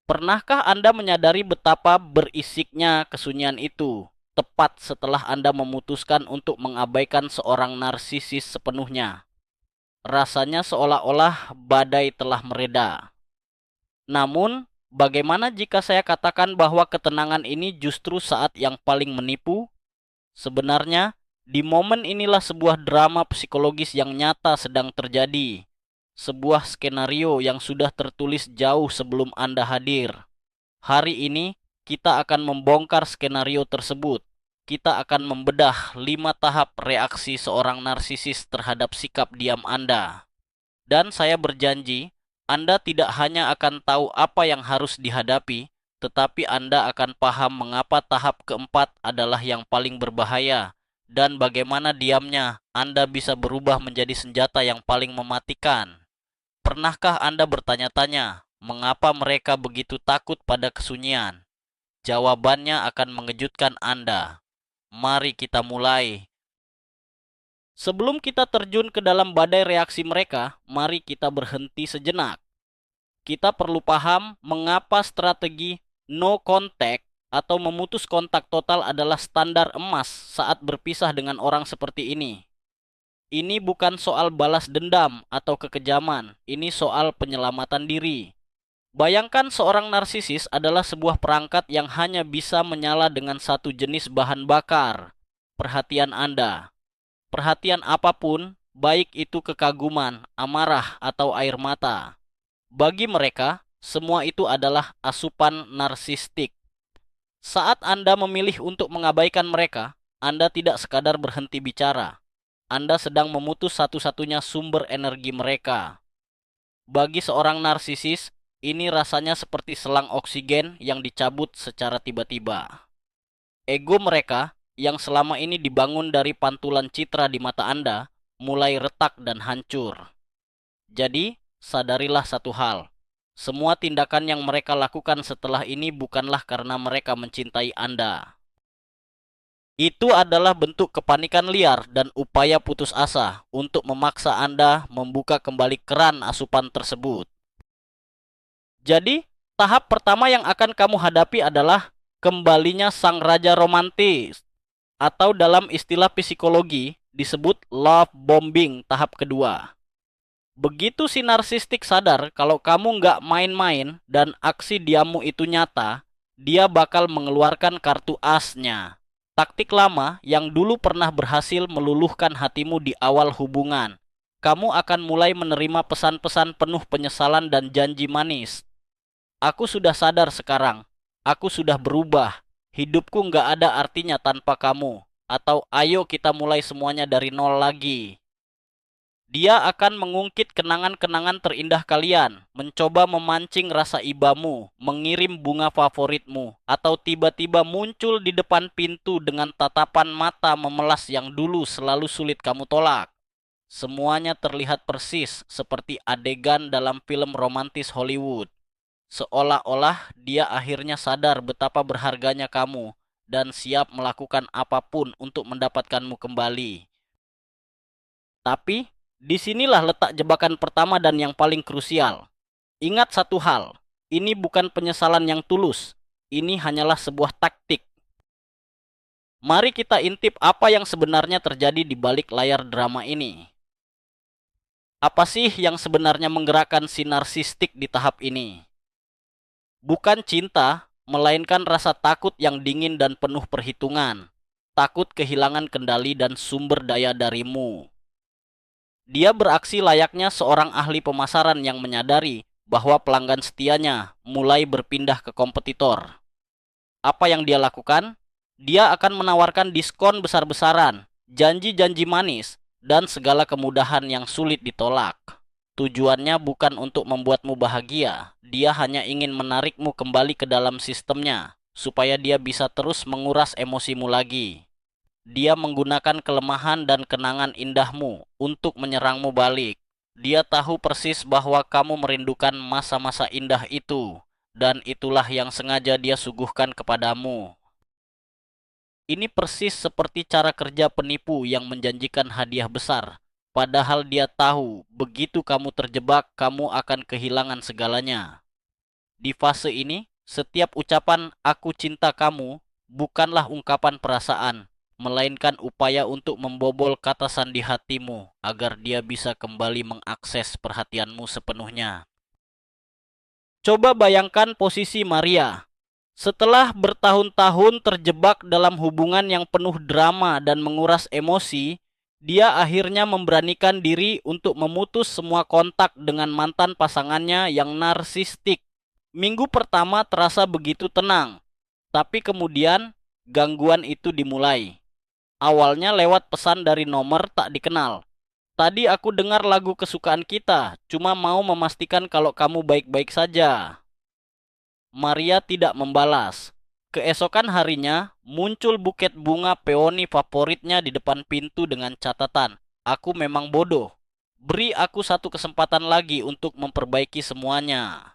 Pernahkah Anda menyadari betapa berisiknya kesunyian itu, tepat setelah Anda memutuskan untuk mengabaikan seorang narsisis sepenuhnya? Rasanya seolah-olah badai telah mereda. Namun, bagaimana jika saya katakan bahwa ketenangan ini justru saat yang paling menipu? Sebenarnya, di momen inilah sebuah drama psikologis yang nyata sedang terjadi. Sebuah skenario yang sudah tertulis jauh sebelum Anda hadir. Hari ini, kita akan membongkar skenario tersebut. Kita akan membedah 5 tahap reaksi seorang narsisis terhadap sikap diam Anda. Dan saya berjanji, Anda tidak hanya akan tahu apa yang harus dihadapi, tetapi Anda akan paham mengapa tahap keempat adalah yang paling berbahaya, dan bagaimana diamnya Anda bisa berubah menjadi senjata yang paling mematikan. Pernahkah Anda bertanya-tanya, mengapa mereka begitu takut pada kesunyian? Jawabannya akan mengejutkan Anda. Mari kita mulai. Sebelum kita terjun ke dalam badai reaksi mereka, mari kita berhenti sejenak. Kita perlu paham mengapa strategi no contact atau memutus kontak total adalah standar emas saat berpisah dengan orang seperti ini. Ini bukan soal balas dendam atau kekejaman, ini soal penyelamatan diri. Bayangkan seorang narsisis adalah sebuah perangkat yang hanya bisa menyala dengan satu jenis bahan bakar, perhatian Anda. Perhatian apapun, baik itu kekaguman, amarah, atau air mata. Bagi mereka, semua itu adalah asupan narsistik. Saat Anda memilih untuk mengabaikan mereka, Anda tidak sekadar berhenti bicara. Anda sedang memutus satu-satunya sumber energi mereka. Bagi seorang narsisis, ini rasanya seperti selang oksigen yang dicabut secara tiba-tiba. Ego mereka yang selama ini dibangun dari pantulan citra di mata Anda mulai retak dan hancur. Jadi, sadarilah satu hal. Semua tindakan yang mereka lakukan setelah ini bukanlah karena mereka mencintai Anda. Itu adalah bentuk kepanikan liar dan upaya putus asa untuk memaksa Anda membuka kembali keran asupan tersebut. Jadi, tahap pertama yang akan kamu hadapi adalah kembalinya sang raja romantis, atau dalam istilah psikologi disebut love bombing tahap kedua. Begitu si narsistik sadar kalau kamu nggak main-main dan aksi diammu itu nyata, dia bakal mengeluarkan kartu asnya. Taktik lama yang dulu pernah berhasil meluluhkan hatimu di awal hubungan. Kamu akan mulai menerima pesan-pesan penuh penyesalan dan janji manis. Aku sudah sadar sekarang. Aku sudah berubah. Hidupku nggak ada artinya tanpa kamu. Atau ayo kita mulai semuanya dari nol lagi. Dia akan mengungkit kenangan-kenangan terindah kalian, mencoba memancing rasa ibamu, mengirim bunga favoritmu, atau tiba-tiba muncul di depan pintu dengan tatapan mata memelas yang dulu selalu sulit kamu tolak. Semuanya terlihat persis seperti adegan dalam film romantis Hollywood. Seolah-olah dia akhirnya sadar betapa berharganya kamu dan siap melakukan apapun untuk mendapatkanmu kembali. Tapi, disinilah letak jebakan pertama dan yang paling krusial. Ingat satu hal, ini bukan penyesalan yang tulus. Ini hanyalah sebuah taktik. Mari kita intip apa yang sebenarnya terjadi di balik layar drama ini. Apa sih yang sebenarnya menggerakkan si narsistik di tahap ini? Bukan cinta, melainkan rasa takut yang dingin dan penuh perhitungan. Takut kehilangan kendali dan sumber daya darimu. Dia beraksi layaknya seorang ahli pemasaran yang menyadari bahwa pelanggan setianya mulai berpindah ke kompetitor. Apa yang dia lakukan? Dia akan menawarkan diskon besar-besaran, janji-janji manis, dan segala kemudahan yang sulit ditolak. Tujuannya bukan untuk membuatmu bahagia, dia hanya ingin menarikmu kembali ke dalam sistemnya, supaya dia bisa terus menguras emosimu lagi. Dia menggunakan kelemahan dan kenangan indahmu untuk menyerangmu balik. Dia tahu persis bahwa kamu merindukan masa-masa indah itu, dan itulah yang sengaja dia suguhkan kepadamu. Ini persis seperti cara kerja penipu yang menjanjikan hadiah besar. Padahal dia tahu, begitu kamu terjebak, kamu akan kehilangan segalanya. Di fase ini, setiap ucapan "aku cinta kamu" bukanlah ungkapan perasaan, melainkan upaya untuk membobol kata sandi hatimu agar dia bisa kembali mengakses perhatianmu sepenuhnya. Coba bayangkan posisi Maria. Setelah bertahun-tahun terjebak dalam hubungan yang penuh drama dan menguras emosi, dia akhirnya memberanikan diri untuk memutus semua kontak dengan mantan pasangannya yang narsistik. Minggu pertama terasa begitu tenang, tapi kemudian gangguan itu dimulai. Awalnya lewat pesan dari nomor tak dikenal. "Tadi aku dengar lagu kesukaan kita, cuma mau memastikan kalau kamu baik-baik saja." Maria tidak membalas. Keesokan harinya, muncul buket bunga peoni favoritnya di depan pintu dengan catatan, "Aku memang bodoh. Beri aku satu kesempatan lagi untuk memperbaiki semuanya."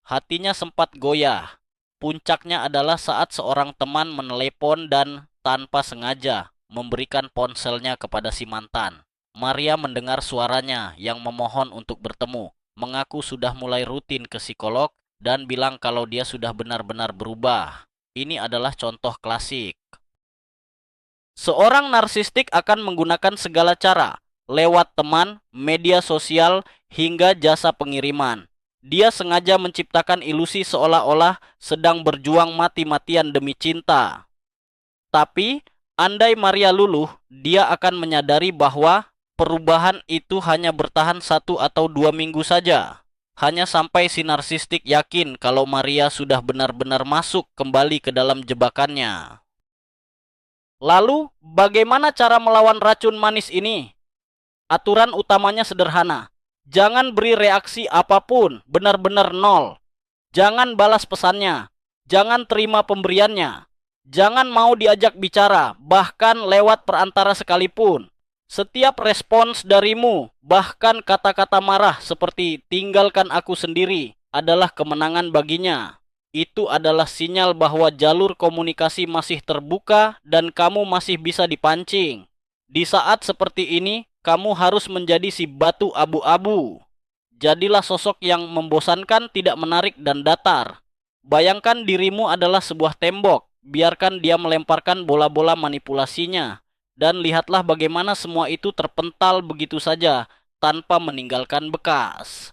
Hatinya sempat goyah. Puncaknya adalah saat seorang teman menelepon dan tanpa sengaja memberikan ponselnya kepada si mantan. Maria mendengar suaranya yang memohon untuk bertemu, mengaku sudah mulai rutin ke psikolog, dan bilang kalau dia sudah benar-benar berubah. Ini adalah contoh klasik. Seorang narsistik akan menggunakan segala cara, lewat teman, media sosial, hingga jasa pengiriman. Dia sengaja menciptakan ilusi seolah-olah sedang berjuang mati-matian demi cinta. Tapi, andai Maria luluh, dia akan menyadari bahwa perubahan itu hanya bertahan 1 atau 2 minggu saja. Hanya sampai si narsistik yakin kalau Maria sudah benar-benar masuk kembali ke dalam jebakannya. Lalu, bagaimana cara melawan racun manis ini? Aturan utamanya sederhana. Jangan beri reaksi apapun, benar-benar nol. Jangan balas pesannya. Jangan terima pemberiannya. Jangan mau diajak bicara, bahkan lewat perantara sekalipun. Setiap respons darimu, bahkan kata-kata marah seperti "tinggalkan aku sendiri", adalah kemenangan baginya. Itu adalah sinyal bahwa jalur komunikasi masih terbuka dan kamu masih bisa dipancing. Di saat seperti ini, kamu harus menjadi si batu abu-abu. Jadilah sosok yang membosankan, tidak menarik, dan datar. Bayangkan dirimu adalah sebuah tembok. Biarkan dia melemparkan bola-bola manipulasinya. Dan lihatlah bagaimana semua itu terpental begitu saja, tanpa meninggalkan bekas.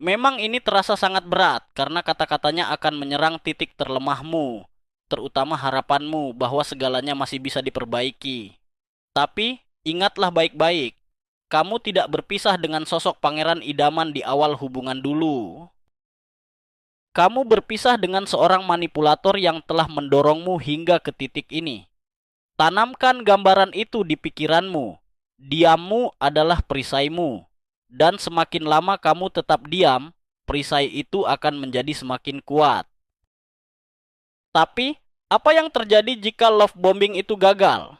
Memang ini terasa sangat berat, karena kata-katanya akan menyerang titik terlemahmu, terutama harapanmu bahwa segalanya masih bisa diperbaiki. Tapi, ingatlah baik-baik, kamu tidak berpisah dengan sosok pangeran idaman di awal hubungan dulu. Kamu berpisah dengan seorang manipulator yang telah mendorongmu hingga ke titik ini. Tanamkan gambaran itu di pikiranmu. Diammu adalah perisaimu. Dan semakin lama kamu tetap diam, perisai itu akan menjadi semakin kuat. Tapi, apa yang terjadi jika love bombing itu gagal?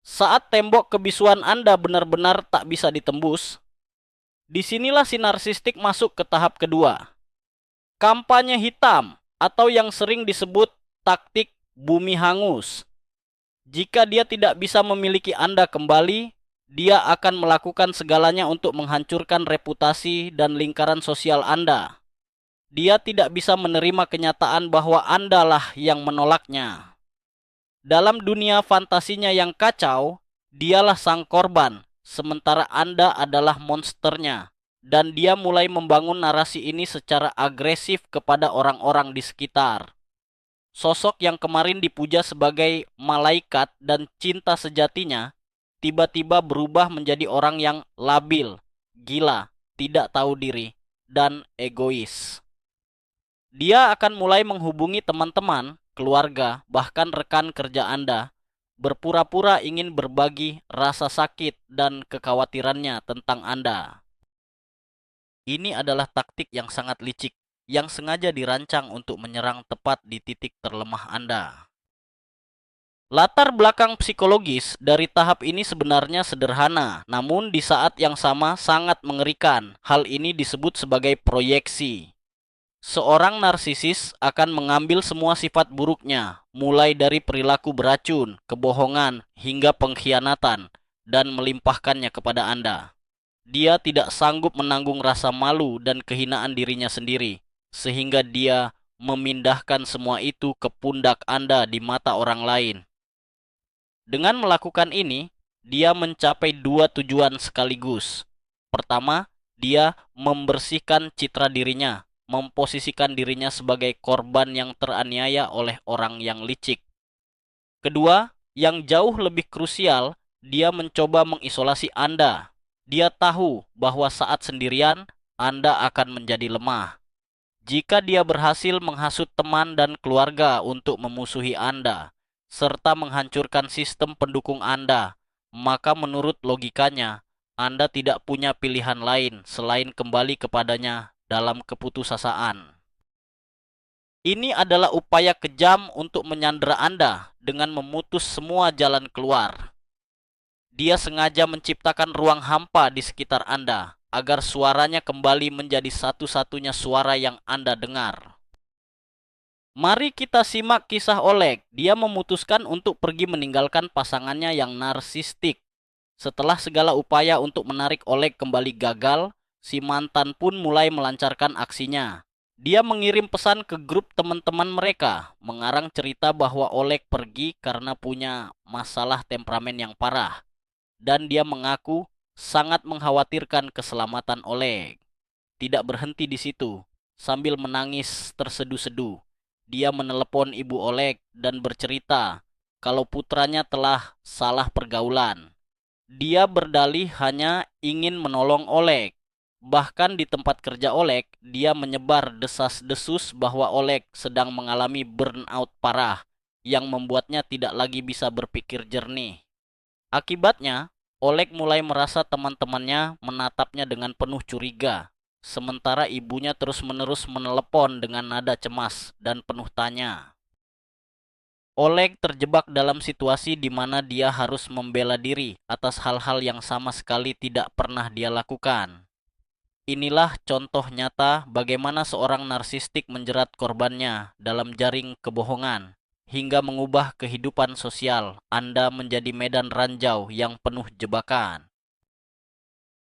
Saat tembok kebisuan Anda benar-benar tak bisa ditembus, disinilah si narsistik masuk ke tahap kedua. Kampanye hitam, atau yang sering disebut taktik bumi hangus. Jika dia tidak bisa memiliki Anda kembali, dia akan melakukan segalanya untuk menghancurkan reputasi dan lingkaran sosial Anda. Dia tidak bisa menerima kenyataan bahwa Anda lah yang menolaknya. Dalam dunia fantasinya yang kacau, dialah sang korban, sementara Anda adalah monsternya. Dan dia mulai membangun narasi ini secara agresif kepada orang-orang di sekitar. Sosok yang kemarin dipuja sebagai malaikat dan cinta sejatinya, tiba-tiba berubah menjadi orang yang labil, gila, tidak tahu diri, dan egois. Dia akan mulai menghubungi teman-teman, keluarga, bahkan rekan kerja Anda, berpura-pura ingin berbagi rasa sakit dan kekhawatirannya tentang Anda. Ini adalah taktik yang sangat licik, yang sengaja dirancang untuk menyerang tepat di titik terlemah Anda. Latar belakang psikologis dari tahap ini sebenarnya sederhana, namun di saat yang sama sangat mengerikan. Hal ini disebut sebagai proyeksi. Seorang narsisis akan mengambil semua sifat buruknya, mulai dari perilaku beracun, kebohongan, hingga pengkhianatan, dan melimpahkannya kepada Anda. Dia tidak sanggup menanggung rasa malu dan kehinaan dirinya sendiri. sehingga dia memindahkan semua itu ke pundak Anda di mata orang lain. Dengan melakukan ini, dia mencapai dua tujuan sekaligus. Pertama, dia membersihkan citra dirinya, memposisikan dirinya sebagai korban yang teraniaya oleh orang yang licik. Kedua, yang jauh lebih krusial, dia mencoba mengisolasi Anda. Dia tahu bahwa saat sendirian, Anda akan menjadi lemah. Jika dia berhasil menghasut teman dan keluarga untuk memusuhi Anda, serta menghancurkan sistem pendukung Anda, maka menurut logikanya, Anda tidak punya pilihan lain selain kembali kepadanya dalam keputusasaan. Ini adalah upaya kejam untuk menyandera Anda dengan memutus semua jalan keluar. Dia sengaja menciptakan ruang hampa di sekitar Anda agar suaranya kembali menjadi satu-satunya suara yang Anda dengar. Mari kita simak kisah Oleg. Dia memutuskan untuk pergi meninggalkan pasangannya yang narsistik. Setelah segala upaya untuk menarik Oleg kembali gagal, si mantan pun mulai melancarkan aksinya. Dia mengirim pesan ke grup teman-teman mereka, mengarang cerita bahwa Oleg pergi karena punya masalah temperamen yang parah. Dan dia mengaku sangat mengkhawatirkan keselamatan Oleg. Tidak berhenti di situ, sambil menangis terseduh-seduh, dia menelepon ibu Oleg dan bercerita kalau putranya telah salah pergaulan. Dia berdalih hanya ingin menolong Oleg. Bahkan di tempat kerja Oleg, dia menyebar desas-desus bahwa Oleg sedang mengalami burnout parah yang membuatnya tidak lagi bisa berpikir jernih. Akibatnya, Oleg mulai merasa teman-temannya menatapnya dengan penuh curiga, sementara ibunya terus-menerus menelepon dengan nada cemas dan penuh tanya. Oleg terjebak dalam situasi di mana dia harus membela diri atas hal-hal yang sama sekali tidak pernah dia lakukan. Inilah contoh nyata bagaimana seorang narsistik menjerat korbannya dalam jaring kebohongan hingga mengubah kehidupan sosial Anda menjadi medan ranjau yang penuh jebakan.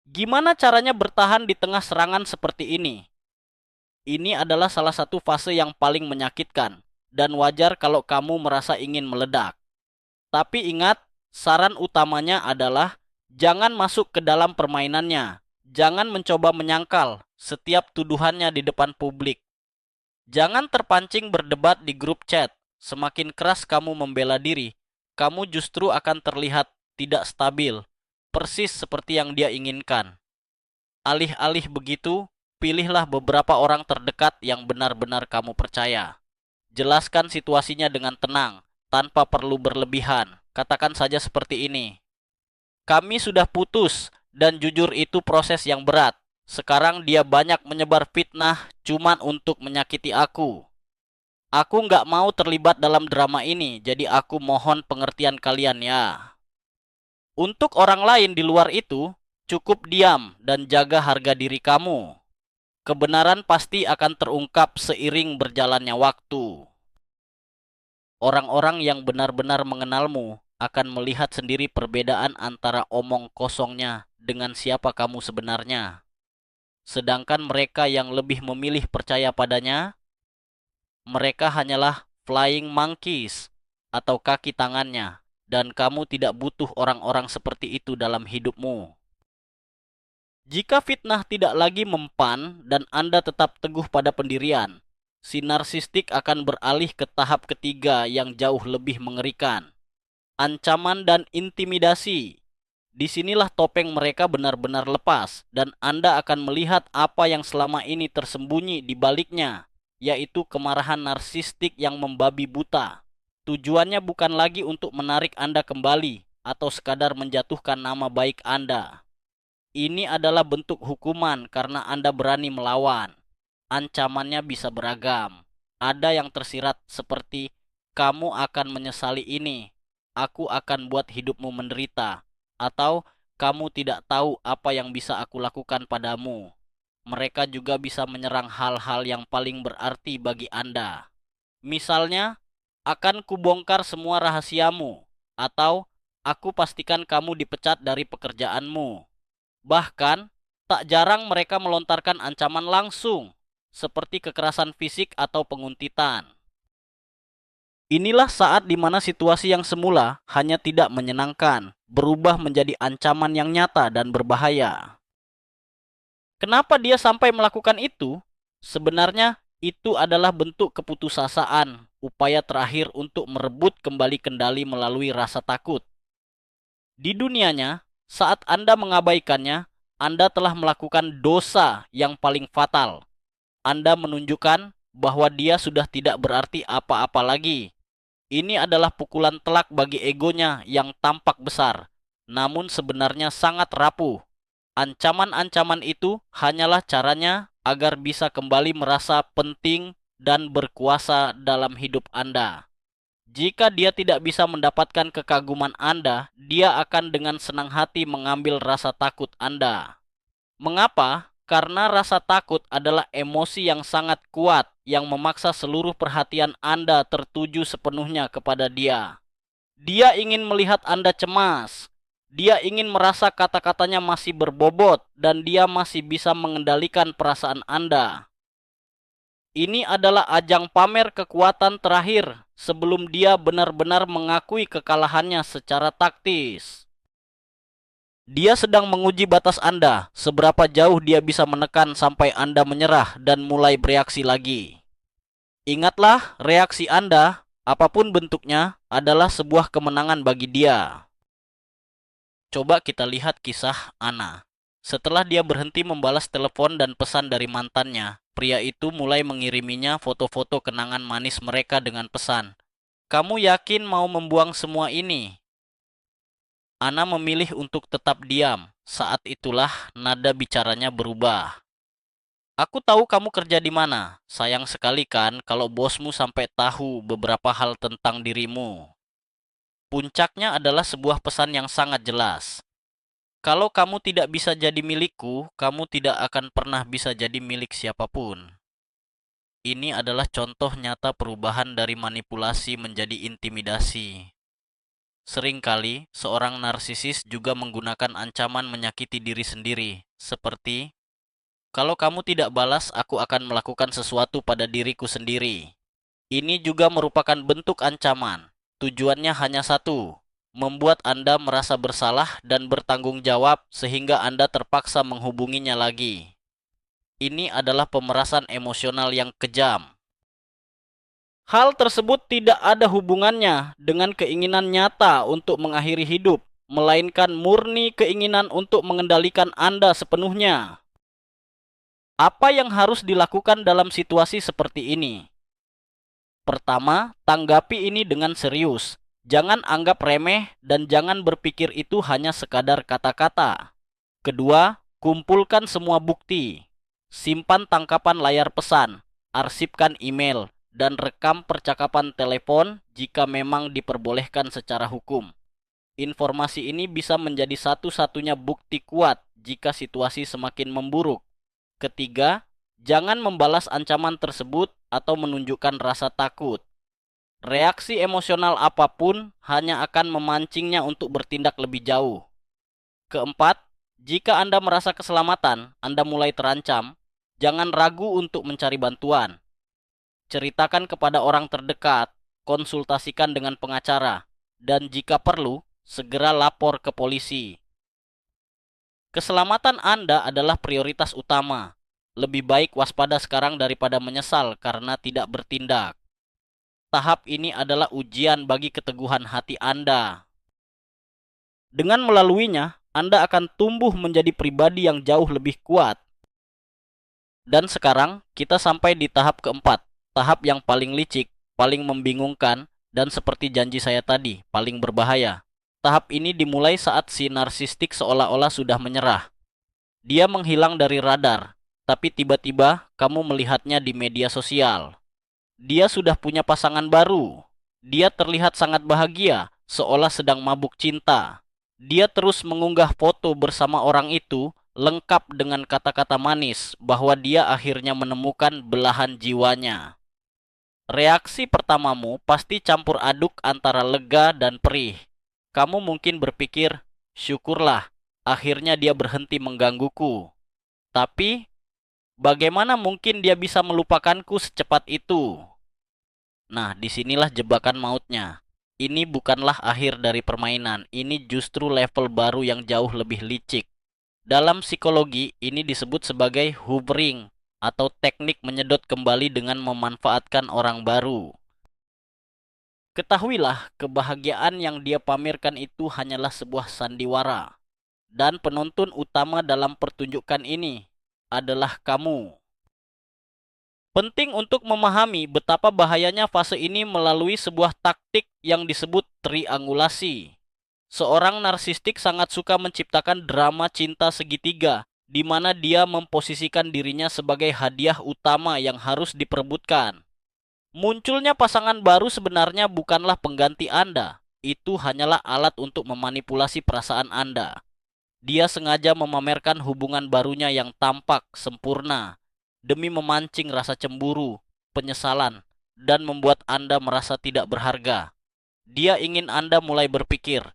Gimana caranya bertahan di tengah serangan seperti ini? Ini adalah salah satu fase yang paling menyakitkan, dan wajar kalau kamu merasa ingin meledak. Tapi ingat, saran utamanya adalah jangan masuk ke dalam permainannya. Jangan mencoba menyangkal setiap tuduhannya di depan publik. Jangan terpancing berdebat di grup chat. Semakin keras kamu membela diri, kamu justru akan terlihat tidak stabil, persis seperti yang dia inginkan. Alih-alih begitu, pilihlah beberapa orang terdekat yang benar-benar kamu percaya. Jelaskan situasinya dengan tenang, tanpa perlu berlebihan. Katakan saja seperti ini. Kami sudah putus, dan jujur itu proses yang berat. Sekarang dia banyak menyebar fitnah cuman untuk menyakiti aku. Aku nggak mau terlibat dalam drama ini, jadi aku mohon pengertian kalian ya. Untuk orang lain di luar itu, cukup diam dan jaga harga diri kamu. Kebenaran pasti akan terungkap seiring berjalannya waktu. Orang-orang yang benar-benar mengenalmu akan melihat sendiri perbedaan antara omong kosongnya dengan siapa kamu sebenarnya. Sedangkan mereka yang lebih memilih percaya padanya, mereka hanyalah flying monkeys atau kaki tangannya, dan kamu tidak butuh orang-orang seperti itu dalam hidupmu. Jika fitnah tidak lagi mempan dan Anda tetap teguh pada pendirian, si narsistik akan beralih ke tahap ketiga yang jauh lebih mengerikan. Ancaman dan intimidasi. Disinilah topeng mereka benar-benar lepas dan Anda akan melihat apa yang selama ini tersembunyi di baliknya, yaitu kemarahan narsistik yang membabi buta. Tujuannya bukan lagi untuk menarik Anda kembali atau sekadar menjatuhkan nama baik Anda. Ini adalah bentuk hukuman karena Anda berani melawan. Ancamannya bisa beragam. Ada yang tersirat seperti, kamu akan menyesali ini, aku akan buat hidupmu menderita, atau kamu tidak tahu apa yang bisa aku lakukan padamu. Mereka juga bisa menyerang hal-hal yang paling berarti bagi Anda. Misalnya, akan kubongkar semua rahasiamu, atau aku pastikan kamu dipecat dari pekerjaanmu. Bahkan, tak jarang mereka melontarkan ancaman langsung. seperti kekerasan fisik atau penguntitan. Inilah saat di mana situasi yang semula hanya tidak menyenangkan, berubah menjadi ancaman yang nyata dan berbahaya. Kenapa dia sampai melakukan itu? Sebenarnya itu adalah bentuk keputusasaan, upaya terakhir untuk merebut kembali kendali melalui rasa takut. Di dunianya, saat Anda mengabaikannya, Anda telah melakukan dosa yang paling fatal. Anda menunjukkan bahwa dia sudah tidak berarti apa-apa lagi. Ini adalah pukulan telak bagi egonya yang tampak besar, namun sebenarnya sangat rapuh. Ancaman-ancaman itu hanyalah caranya agar bisa kembali merasa penting dan berkuasa dalam hidup Anda. Jika dia tidak bisa mendapatkan kekaguman Anda, dia akan dengan senang hati mengambil rasa takut Anda. Mengapa? Karena rasa takut adalah emosi yang sangat kuat yang memaksa seluruh perhatian Anda tertuju sepenuhnya kepada dia. Dia ingin melihat Anda cemas. Dia ingin merasa kata-katanya masih berbobot dan dia masih bisa mengendalikan perasaan Anda. Ini adalah ajang pamer kekuatan terakhir sebelum dia benar-benar mengakui kekalahannya secara taktis. Dia sedang menguji batas Anda, seberapa jauh dia bisa menekan sampai Anda menyerah dan mulai bereaksi lagi. Ingatlah, reaksi Anda, apapun bentuknya, adalah sebuah kemenangan bagi dia. Coba kita lihat kisah Ana. Setelah dia berhenti membalas telepon dan pesan dari mantannya, pria itu mulai mengiriminya foto-foto kenangan manis mereka dengan pesan, "Kamu yakin mau membuang semua ini?" Ana memilih untuk tetap diam. Saat itulah nada bicaranya berubah. "Aku tahu kamu kerja di mana. Sayang sekali kan kalau bosmu sampai tahu beberapa hal tentang dirimu." Puncaknya adalah sebuah pesan yang sangat jelas. Kalau kamu tidak bisa jadi milikku, kamu tidak akan pernah bisa jadi milik siapapun. Ini adalah contoh nyata perubahan dari manipulasi menjadi intimidasi. Seringkali, seorang narsisis juga menggunakan ancaman menyakiti diri sendiri, seperti, "Kalau kamu tidak balas, aku akan melakukan sesuatu pada diriku sendiri." Ini juga merupakan bentuk ancaman. Tujuannya hanya satu, membuat Anda merasa bersalah dan bertanggung jawab sehingga Anda terpaksa menghubunginya lagi. Ini adalah pemerasan emosional yang kejam. Hal tersebut tidak ada hubungannya dengan keinginan nyata untuk mengakhiri hidup, melainkan murni keinginan untuk mengendalikan Anda sepenuhnya. Apa yang harus dilakukan dalam situasi seperti ini? Pertama, tanggapi ini dengan serius. Jangan anggap remeh dan jangan berpikir itu hanya sekadar kata-kata. Kedua, kumpulkan semua bukti. Simpan tangkapan layar pesan, arsipkan email, dan rekam percakapan telepon jika memang diperbolehkan secara hukum. Informasi ini bisa menjadi satu-satunya bukti kuat jika situasi semakin memburuk. Ketiga, jangan membalas ancaman tersebut atau menunjukkan rasa takut. Reaksi emosional apapun hanya akan memancingnya untuk bertindak lebih jauh. Keempat, jika Anda merasa keselamatan Anda mulai terancam, jangan ragu untuk mencari bantuan. Ceritakan kepada orang terdekat, konsultasikan dengan pengacara, dan jika perlu, segera lapor ke polisi. Keselamatan Anda adalah prioritas utama. Lebih baik waspada sekarang daripada menyesal karena tidak bertindak. Tahap ini adalah ujian bagi keteguhan hati Anda. Dengan melaluinya, Anda akan tumbuh menjadi pribadi yang jauh lebih kuat. Dan sekarang, kita sampai di tahap keempat. Tahap yang paling licik, paling membingungkan, dan seperti janji saya tadi, paling berbahaya. Tahap ini dimulai saat si narsistik seolah-olah sudah menyerah. Dia menghilang dari radar, tapi tiba-tiba kamu melihatnya di media sosial. Dia sudah punya pasangan baru. Dia terlihat sangat bahagia, seolah sedang mabuk cinta. Dia terus mengunggah foto bersama orang itu, lengkap dengan kata-kata manis bahwa dia akhirnya menemukan belahan jiwanya. Reaksi pertamamu pasti campur aduk antara lega dan perih. Kamu mungkin berpikir, syukurlah, akhirnya dia berhenti menggangguku. Tapi, Bagaimana mungkin dia bisa melupakanku secepat itu? Nah, disinilah jebakan mautnya. Ini bukanlah akhir dari permainan, ini justru level baru yang jauh lebih licik. Dalam psikologi, ini disebut sebagai hovering atau teknik menyedot kembali dengan memanfaatkan orang baru. Ketahuilah, kebahagiaan yang dia pamerkan itu hanyalah sebuah sandiwara. Dan penonton utama dalam pertunjukan ini adalah kamu. Penting untuk memahami betapa bahayanya fase ini melalui sebuah taktik yang disebut triangulasi. Seorang narsistik sangat suka menciptakan drama cinta segitiga, di mana dia memposisikan dirinya sebagai hadiah utama yang harus diperebutkan. Munculnya pasangan baru sebenarnya bukanlah pengganti Anda. Itu hanyalah alat untuk memanipulasi perasaan Anda. Dia sengaja memamerkan hubungan barunya yang tampak sempurna demi memancing rasa cemburu, penyesalan, dan membuat Anda merasa tidak berharga. Dia ingin Anda mulai berpikir,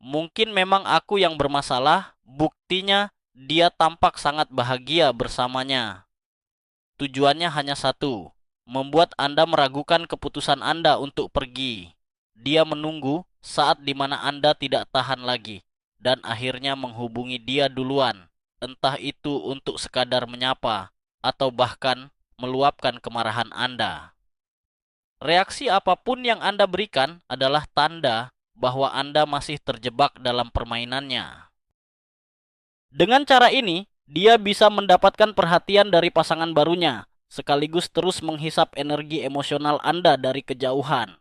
mungkin memang aku yang bermasalah, buktinya dia tampak sangat bahagia bersamanya. Tujuannya hanya satu, membuat Anda meragukan keputusan Anda untuk pergi. Dia menunggu saat dimana Anda tidak tahan lagi, dan akhirnya menghubungi dia duluan, entah itu untuk sekadar menyapa, atau bahkan meluapkan kemarahan Anda. Reaksi apapun yang Anda berikan adalah tanda bahwa Anda masih terjebak dalam permainannya. Dengan cara ini, dia bisa mendapatkan perhatian dari pasangan barunya, sekaligus terus menghisap energi emosional Anda dari kejauhan.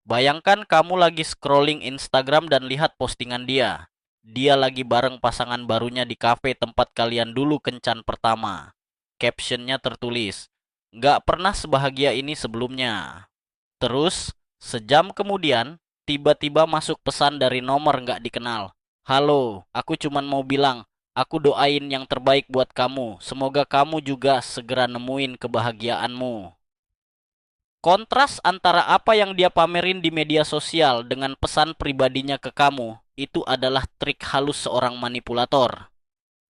Bayangkan kamu lagi scrolling Instagram dan lihat postingan dia. Dia lagi bareng pasangan barunya di kafe tempat kalian dulu kencan pertama. Captionnya tertulis, "Gak pernah sebahagia ini sebelumnya." Terus, sejam kemudian, tiba-tiba masuk pesan dari nomor gak dikenal. "Halo, aku cuman mau bilang, aku doain yang terbaik buat kamu. Semoga kamu juga segera nemuin kebahagiaanmu." Kontras antara apa yang dia pamerin di media sosial dengan pesan pribadinya ke kamu, itu adalah trik halus seorang manipulator.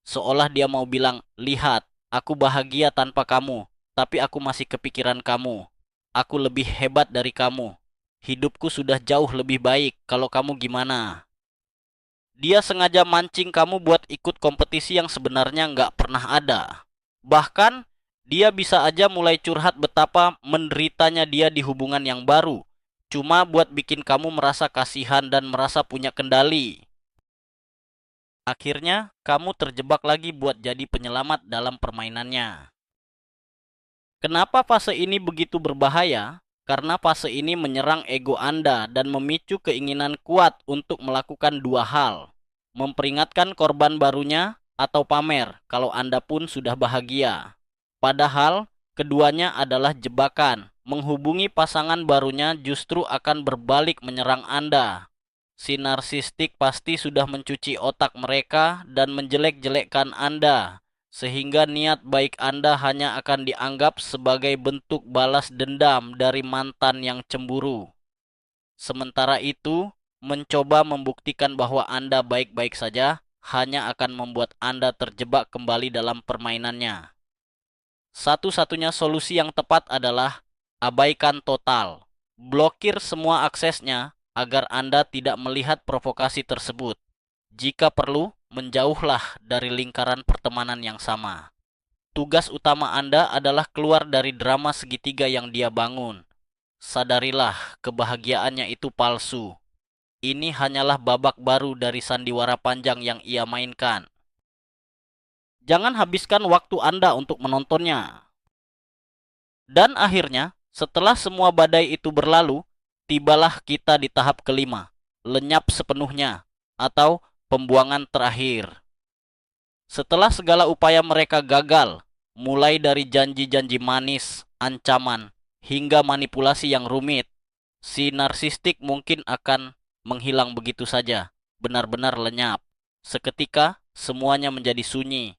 Seolah dia mau bilang, "Lihat, aku bahagia tanpa kamu, tapi aku masih kepikiran kamu. Aku lebih hebat dari kamu. Hidupku sudah jauh lebih baik, kalau kamu gimana?" Dia sengaja mancing kamu buat ikut kompetisi yang sebenarnya nggak pernah ada. Bahkan, dia bisa aja mulai curhat betapa menderitanya dia di hubungan yang baru. Cuma buat bikin kamu merasa kasihan dan merasa punya kendali. Akhirnya, kamu terjebak lagi buat jadi penyelamat dalam permainannya. Kenapa fase ini begitu berbahaya? Karena fase ini menyerang ego Anda dan memicu keinginan kuat untuk melakukan dua hal. Memperingatkan korban barunya atau pamer kalau Anda pun sudah bahagia. Padahal, keduanya adalah jebakan. Menghubungi pasangan barunya justru akan berbalik menyerang Anda. Si narsistik pasti sudah mencuci otak mereka dan menjelek-jelekkan Anda, sehingga niat baik Anda hanya akan dianggap sebagai bentuk balas dendam dari mantan yang cemburu. Sementara itu, mencoba membuktikan bahwa Anda baik-baik saja hanya akan membuat Anda terjebak kembali dalam permainannya. Satu-satunya solusi yang tepat adalah abaikan total. Blokir semua aksesnya agar Anda tidak melihat provokasi tersebut. Jika perlu, menjauhlah dari lingkaran pertemanan yang sama. Tugas utama Anda adalah keluar dari drama segitiga yang dia bangun. Sadarilah, kebahagiaannya itu palsu. Ini hanyalah babak baru dari sandiwara panjang yang ia mainkan. Jangan habiskan waktu Anda untuk menontonnya. Dan akhirnya, setelah semua badai itu berlalu, tibalah kita di tahap kelima, lenyap sepenuhnya, atau pembuangan terakhir. Setelah segala upaya mereka gagal, mulai dari janji-janji manis, ancaman, hingga manipulasi yang rumit, si narsistik mungkin akan menghilang begitu saja, benar-benar lenyap. Seketika, semuanya menjadi sunyi.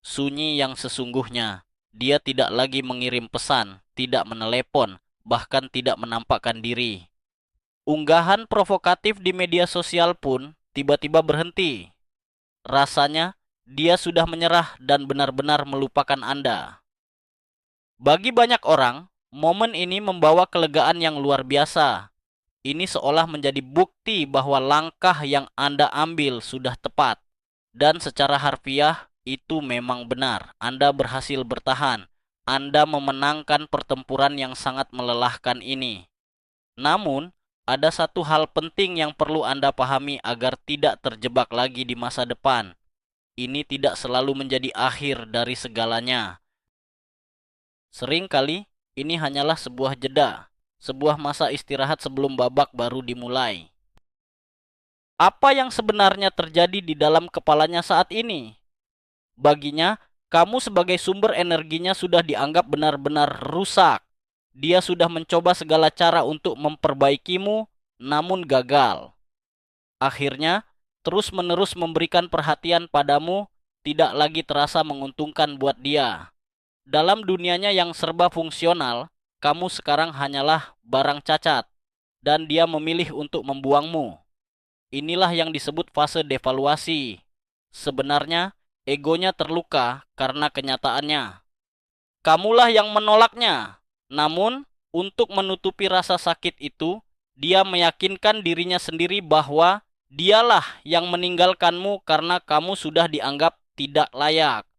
Sunyi yang sesungguhnya. Dia tidak lagi mengirim pesan, tidak menelepon, bahkan tidak menampakkan diri. Unggahan provokatif di media sosial pun tiba-tiba berhenti. Rasanya dia sudah menyerah dan benar-benar melupakan Anda. Bagi banyak orang, momen ini membawa kelegaan yang luar biasa. Ini seolah menjadi bukti bahwa langkah yang Anda ambil sudah tepat. Dan secara harfiah, itu memang benar. Anda berhasil bertahan. Anda memenangkan pertempuran yang sangat melelahkan ini. Namun, ada satu hal penting yang perlu Anda pahami agar tidak terjebak lagi di masa depan. Ini tidak selalu menjadi akhir dari segalanya. Seringkali, ini hanyalah sebuah jeda, sebuah masa istirahat sebelum babak baru dimulai. Apa yang sebenarnya terjadi di dalam kepalanya saat ini? Baginya, kamu sebagai sumber energinya sudah dianggap benar-benar rusak. Dia sudah mencoba segala cara untuk memperbaikimu, namun gagal. Akhirnya, terus-menerus memberikan perhatian padamu tidak lagi terasa menguntungkan buat dia. Dalam dunianya yang serba fungsional, kamu sekarang hanyalah barang cacat, dan dia memilih untuk membuangmu. Inilah yang disebut fase devaluasi. Sebenarnya, egonya terluka karena kenyataannya. Kamulah yang menolaknya. Namun, untuk menutupi rasa sakit itu, dia meyakinkan dirinya sendiri bahwa dialah yang meninggalkanmu karena kamu sudah dianggap tidak layak.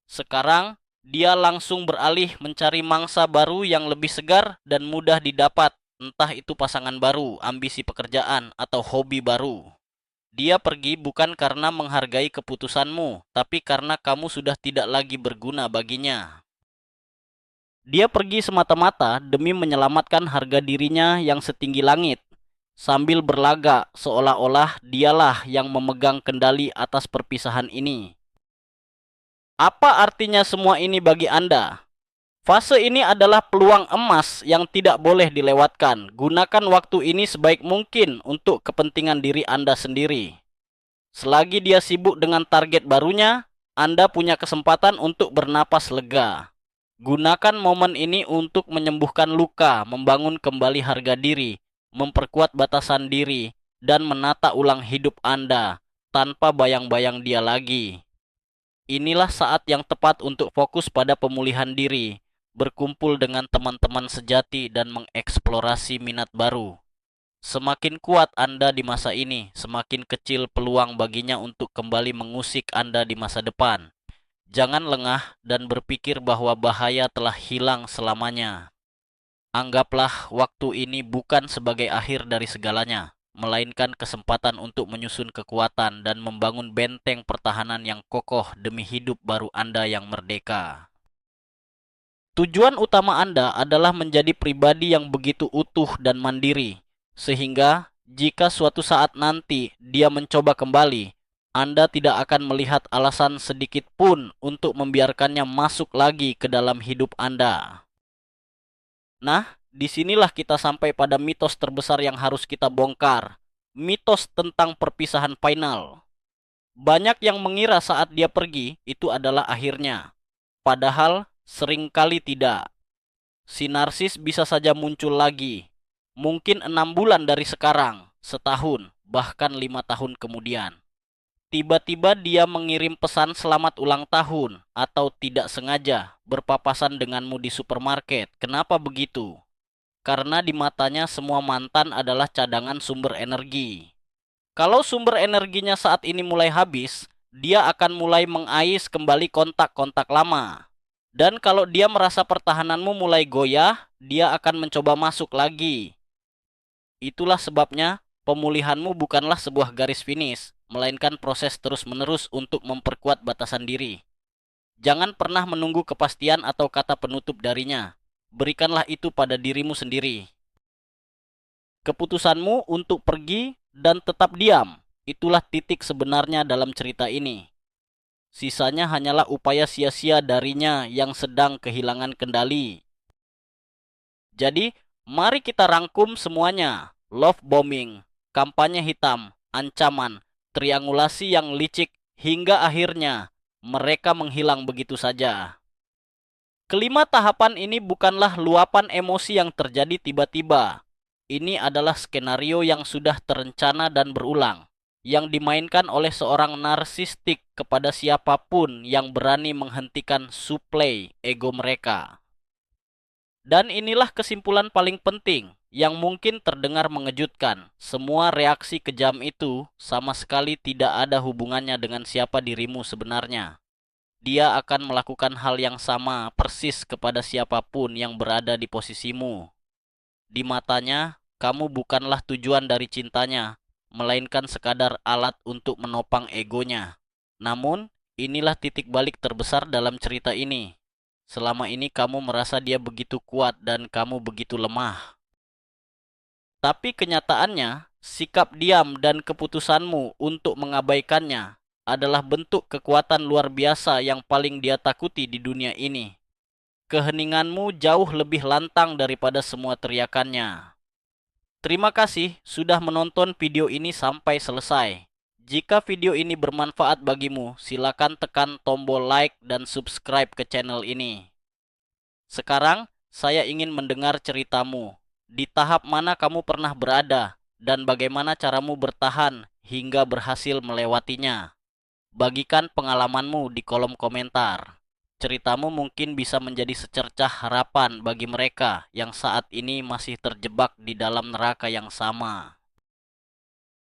Sekarang, dia langsung beralih mencari mangsa baru yang lebih segar dan mudah didapat, entah itu pasangan baru, ambisi pekerjaan, atau hobi baru. Dia pergi bukan karena menghargai keputusanmu, tapi karena kamu sudah tidak lagi berguna baginya. Dia pergi semata-mata demi menyelamatkan harga dirinya yang setinggi langit, sambil berlaga seolah-olah dialah yang memegang kendali atas perpisahan ini. Apa artinya semua ini bagi Anda? Fase ini adalah peluang emas yang tidak boleh dilewatkan. Gunakan waktu ini sebaik mungkin untuk kepentingan diri Anda sendiri. Selagi dia sibuk dengan target barunya, Anda punya kesempatan untuk bernapas lega. Gunakan momen ini untuk menyembuhkan luka, membangun kembali harga diri, memperkuat batasan diri, dan menata ulang hidup Anda tanpa bayang-bayang dia lagi. Inilah saat yang tepat untuk fokus pada pemulihan diri, berkumpul dengan teman-teman sejati, dan mengeksplorasi minat baru. Semakin kuat Anda di masa ini, semakin kecil peluang baginya untuk kembali mengusik Anda di masa depan. Jangan lengah dan berpikir bahwa bahaya telah hilang selamanya. Anggaplah waktu ini bukan sebagai akhir dari segalanya, melainkan kesempatan untuk menyusun kekuatan dan membangun benteng pertahanan yang kokoh demi hidup baru Anda yang merdeka. Tujuan utama Anda adalah menjadi pribadi yang begitu utuh dan mandiri, sehingga jika suatu saat nanti dia mencoba kembali, Anda tidak akan melihat alasan sedikit pun untuk membiarkannya masuk lagi ke dalam hidup Anda. Nah, disinilah kita sampai pada mitos terbesar yang harus kita bongkar. Mitos tentang perpisahan final. Banyak yang mengira saat dia pergi, itu adalah akhirnya. Padahal, seringkali tidak. Si narsis bisa saja muncul lagi. Mungkin 6 bulan dari sekarang, setahun, bahkan 5 tahun kemudian. Tiba-tiba dia mengirim pesan selamat ulang tahun atau tidak sengaja berpapasan denganmu di supermarket. Kenapa begitu? Karena di matanya semua mantan adalah cadangan sumber energi. Kalau sumber energinya saat ini mulai habis, dia akan mulai mengais kembali kontak-kontak lama. Dan kalau dia merasa pertahananmu mulai goyah, dia akan mencoba masuk lagi. Itulah sebabnya pemulihanmu bukanlah sebuah garis finish, melainkan proses terus-menerus untuk memperkuat batasan diri. Jangan pernah menunggu kepastian atau kata penutup darinya. Berikanlah itu pada dirimu sendiri. Keputusanmu untuk pergi dan tetap diam, itulah titik sebenarnya dalam cerita ini. Sisanya hanyalah upaya sia-sia darinya yang sedang kehilangan kendali. Jadi, mari kita rangkum semuanya. Love bombing, kampanye hitam, ancaman, triangulasi yang licik, hingga akhirnya mereka menghilang begitu saja. Kelima tahapan ini bukanlah luapan emosi yang terjadi tiba-tiba. Ini adalah skenario yang sudah terencana dan berulang. yang dimainkan oleh seorang narsistik kepada siapapun yang berani menghentikan suplai ego mereka. Dan inilah kesimpulan paling penting yang mungkin terdengar mengejutkan. Semua reaksi kejam itu sama sekali tidak ada hubungannya dengan siapa dirimu sebenarnya. Dia akan melakukan hal yang sama persis kepada siapapun yang berada di posisimu. Di matanya, kamu bukanlah tujuan dari cintanya, melainkan sekadar alat untuk menopang egonya. Namun, inilah titik balik terbesar dalam cerita ini. Selama ini kamu merasa dia begitu kuat dan kamu begitu lemah. Tapi kenyataannya, sikap diam dan keputusanmu untuk mengabaikannya adalah bentuk kekuatan luar biasa yang paling dia takuti di dunia ini. Keheninganmu jauh lebih lantang daripada semua teriakannya. Terima kasih sudah menonton video ini sampai selesai. Jika video ini bermanfaat bagimu, silakan tekan tombol like dan subscribe ke channel ini. Sekarang, saya ingin mendengar ceritamu. Di tahap mana kamu pernah berada, dan bagaimana caramu bertahan hingga berhasil melewatinya. Bagikan pengalamanmu di kolom komentar. Ceritamu mungkin bisa menjadi secercah harapan bagi mereka yang saat ini masih terjebak di dalam neraka yang sama.